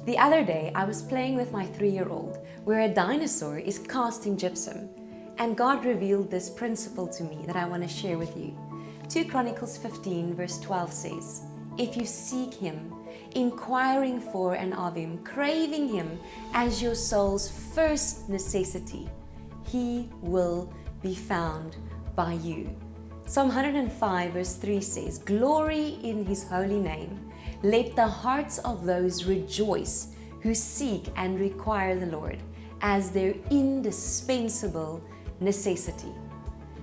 The other day, I was playing with my 3-year-old where a dinosaur is cast in gypsum, and God revealed this principle to me that I want to share with you. 2 Chronicles 15 verse 12 says, "If you seek Him, inquiring for and of Him, craving Him as your soul's first necessity, He will be found by you." Psalm 105 verse 3 says, "Glory in His holy name. Let the hearts of those rejoice who seek and require the Lord as their indispensable necessity."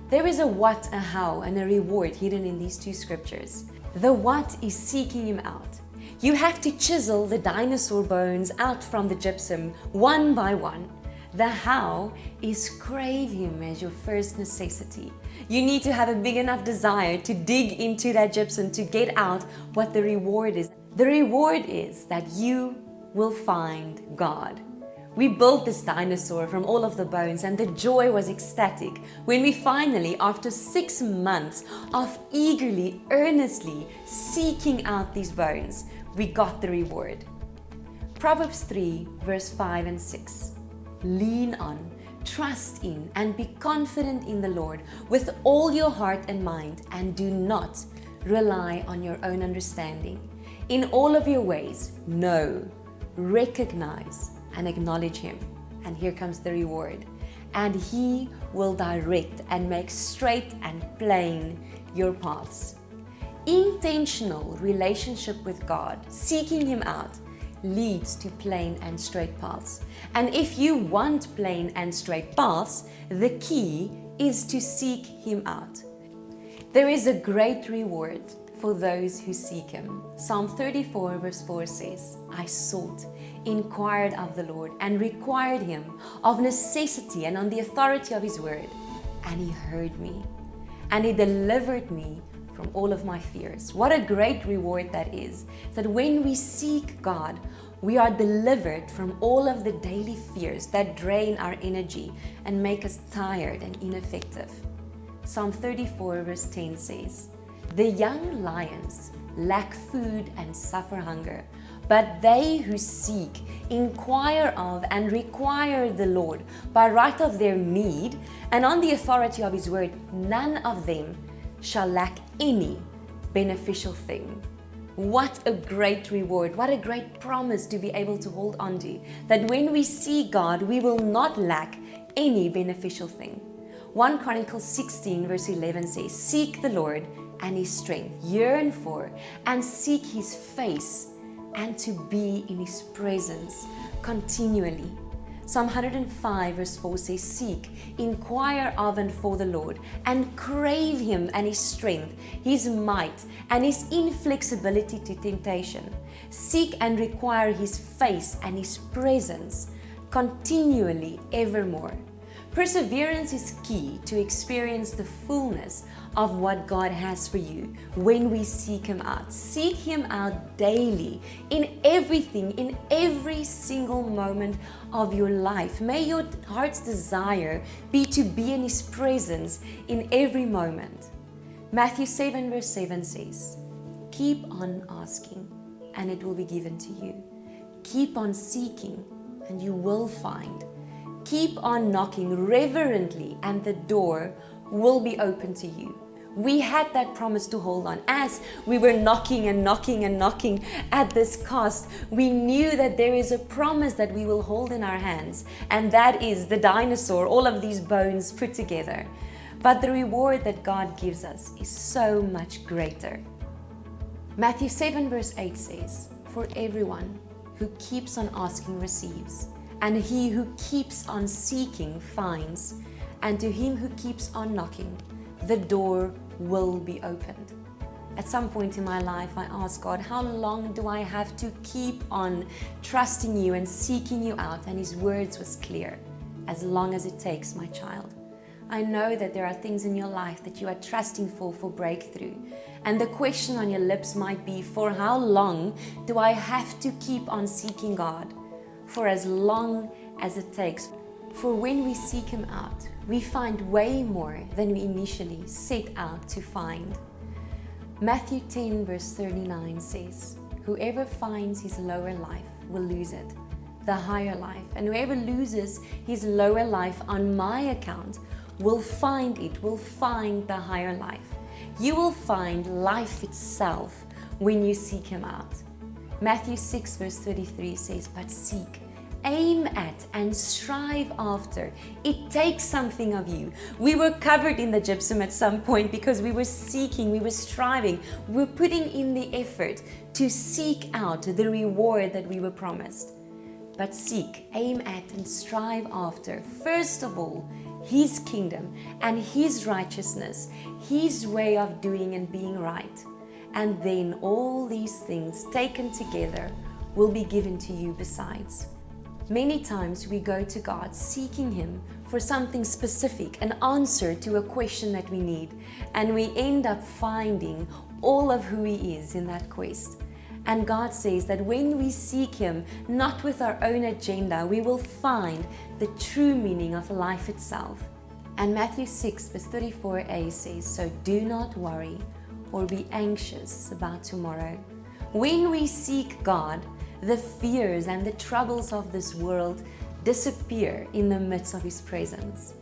There is a what, a how, and a reward hidden in these 2 scriptures. The what is seeking Him out. You have to chisel the dinosaur bones out from the gypsum one by one. The how is crave Him as your first necessity. You need to have a big enough desire to dig into that gypsum to get out what the reward is. The reward is that you will find God. We built this dinosaur from all of the bones, and the joy was ecstatic when we finally, after 6 months of eagerly, earnestly seeking out these bones, we got the reward. Proverbs 3 verse 5 and 6. "Lean on, trust in, and be confident in the Lord with all your heart and mind, and do not rely on your own understanding. In all of your ways, know, recognize, and acknowledge Him." And here comes the reward. "And He will direct and make straight and plain your paths." Intentional relationship with God, seeking Him out, leads to plain and straight paths. And if you want plain and straight paths, the key is to seek Him out. There is a great reward for those who seek Him. Psalm 34 verse 4 says, "I sought, inquired of the Lord, and required Him of necessity and on the authority of His word. And He heard me, and He delivered me from all of my fears." What a great reward that is, that when we seek God, we are delivered from all of the daily fears that drain our energy and make us tired and ineffective. Psalm 34 verse 10 says, "The young lions lack food and suffer hunger, but they who seek, inquire of, and require the Lord by right of their need and on the authority of His word, none of them shall lack any beneficial thing." What a great reward, what a great promise to be able to hold on to, that when we see God, we will not lack any beneficial thing. 1 Chronicles 16 verse 11 says, "Seek the Lord and His strength, yearn for and seek His face, and to be in His presence continually." Psalm 105 verse 4 says, "Seek, inquire of and for the Lord, and crave Him and His strength, His might, and His inflexibility to temptation. Seek and require His face and His presence continually evermore." Perseverance is key to experience the fullness of what God has for you when we seek Him out. Seek Him out daily, in everything, in every single moment of your life. May your heart's desire be to be in His presence in every moment. Matthew 7 verse 7 says, "Keep on asking, and it will be given to you. Keep on seeking, and you will find. Keep on knocking reverently, and the door will be open to you." We had that promise to hold on. As we were knocking and knocking and knocking at this cast, we knew that there is a promise that we will hold in our hands, and that is the dinosaur, all of these bones put together. But the reward that God gives us is so much greater. Matthew 7 verse 8 says, "For everyone who keeps on asking receives, and he who keeps on seeking finds, and to him who keeps on knocking, the door will be opened." At some point in my life, I asked God, how long do I have to keep on trusting you and seeking you out? And His words was clear: as long as it takes, my child. I know that there are things in your life that you are trusting for breakthrough. And the question on your lips might be, for how long do I have to keep on seeking God? For as long as it takes. For when we seek Him out, we find way more than we initially set out to find. Matthew 10 verse 39 says, "Whoever finds his lower life will lose it, the higher life. And whoever loses his lower life on my account will find it, will find the higher life." You will find life itself when you seek Him out. Matthew 6 verse 33 says, "But seek, aim at, and strive after." It takes something of you. We were covered in the gypsum at some point because we were seeking, we were striving, we were putting in the effort to seek out the reward that we were promised. But seek, aim at, and strive after, first of all, His kingdom and His righteousness, His way of doing and being right. And then all these things taken together will be given to you besides. Many times we go to God seeking Him for something specific, an answer to a question that we need, and we end up finding all of who He is in that quest. And God says that when we seek Him, not with our own agenda, we will find the true meaning of life itself. And Matthew 6 verse 34a says, "So do not worry or be anxious about tomorrow." When we seek God, the fears and the troubles of this world disappear in the midst of His presence.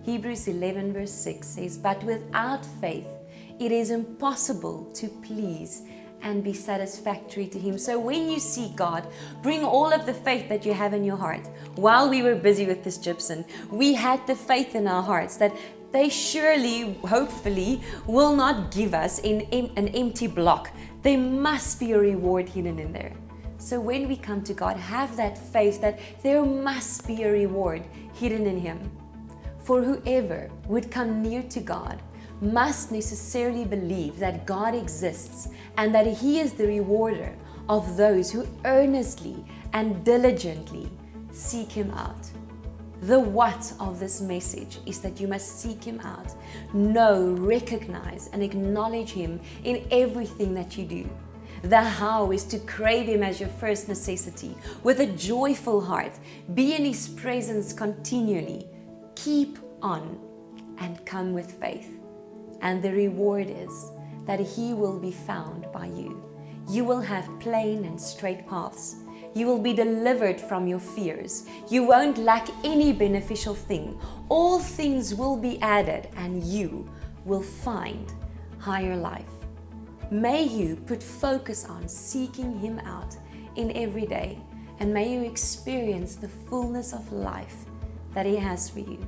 Hebrews 11 verse 6 says, "But without faith it is impossible to please and be satisfactory to Him." So when you seek God, bring all of the faith that you have in your heart. While we were busy with this gypsum, we had the faith in our hearts that they surely, hopefully, will not give us an empty block. There must be a reward hidden in there. So when we come to God, have that faith that there must be a reward hidden in Him. For whoever would come near to God must necessarily believe that God exists and that He is the rewarder of those who earnestly and diligently seek Him out. The what of this message is that you must seek Him out, know, recognize, and acknowledge Him in everything that you do. The how is to crave Him as your first necessity, with a joyful heart, be in His presence continually, keep on, and come with faith. And the reward is that He will be found by you. You will have plain and straight paths. You will be delivered from your fears. You won't lack any beneficial thing. All things will be added, and you will find higher life. May you put focus on seeking Him out in every day, and may you experience the fullness of life that He has for you.